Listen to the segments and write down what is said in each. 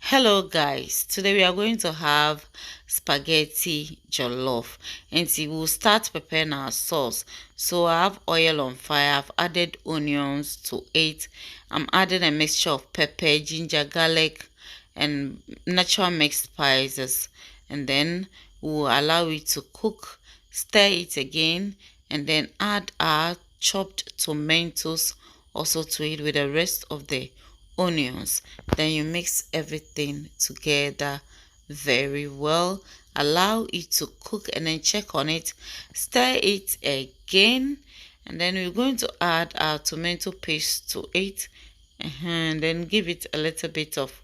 Hello guys, today we are going to have spaghetti jollof and see we'll start preparing our sauce. So I have oil on fire, I've added onions to it. I'm adding a mixture of pepper, ginger, garlic and natural mixed spices, and then we'll allow it to cook, stir it again, and then add our chopped tomatoes also to it with the rest of the onions. Then you mix everything together very well, allow it to cook and then check on it, stir it again, and then we're going to add our tomato paste to it, and then give it a little bit of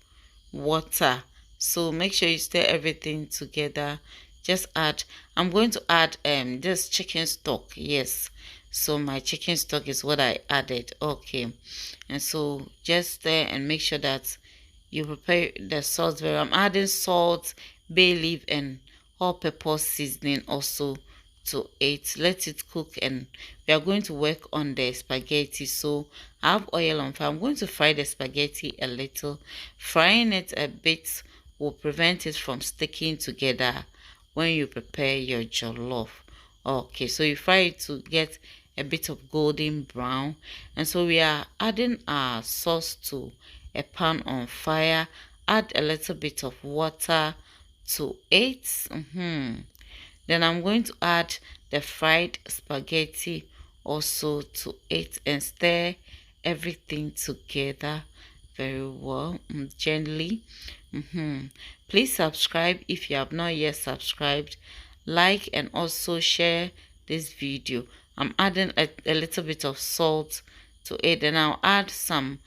water. So make sure you stir everything together. Just add, I'm going to add just chicken stock. Yes, so my chicken stock is what I added. Okay, and so just stir and make sure that you prepare the sauce very. I'm adding salt, bay leaf and all pepper seasoning also to it. Let it cook, and we are going to work on the spaghetti. So I have oil on fire. I'm going to fry the spaghetti a little. Frying it a bit will prevent it from sticking together when you prepare your jollof. Okay, so you fry it to get a bit of golden brown, and so we are adding our sauce to a pan on fire. Add a little bit of water to it. Then I'm going to add the fried spaghetti also to it and stir everything together very well, gently. Please subscribe if you have not yet subscribed. Like and also share this video. I'm adding a little bit of salt to it, and I'll add some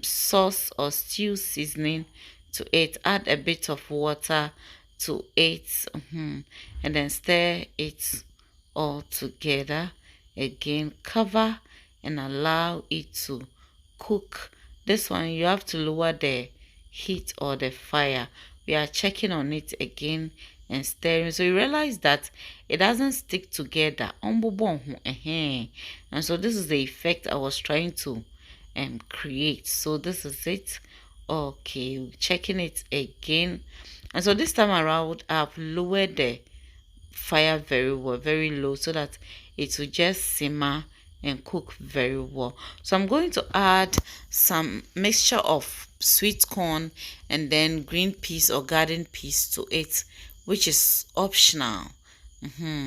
sauce or stew seasoning to it. Add a bit of water to it, and then stir it all together again. Cover and allow it to cook. This one you have to lower the heat or the fire. We are checking on it again and stirring, so you realize that it doesn't stick together. And so this is the effect I was trying to create. So this is it. Okay, checking it again, and so this time around I've lowered the fire very well, very low, so that it will just simmer and cook very well. So I'm going to add some mixture of sweet corn and then green peas or garden peas to it, which is optional.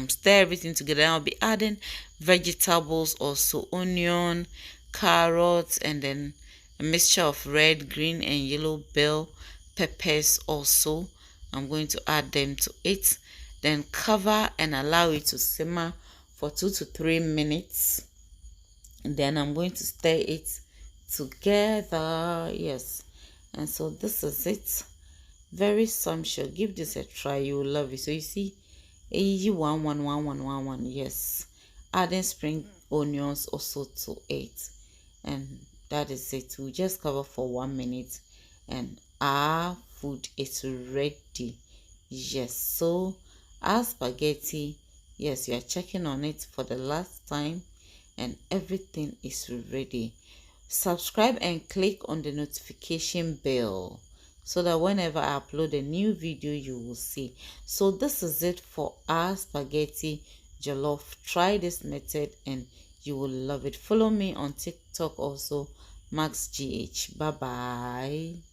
Stir everything together. I'll be adding vegetables also, onion, carrots, and then a mixture of red, green and yellow bell peppers also. I'm going to add them to it, then cover and allow it to simmer for 2 to 3 minutes. And then I'm going to stir it together. Yes, and so this is it. Very sumptuous. Give this a try, you will love it. So you see, one. Yes, adding spring onions also to it, and that is it. We'll just cover for 1 minute and our food is ready. Yes, so our spaghetti, yes, you are checking on it for the last time and everything is ready. Subscribe and click on the notification bell so that whenever I upload a new video you will see. So this is it for our spaghetti jollof. Try this method and you will love it. Follow me on TikTok also, MAACs GH. Bye bye.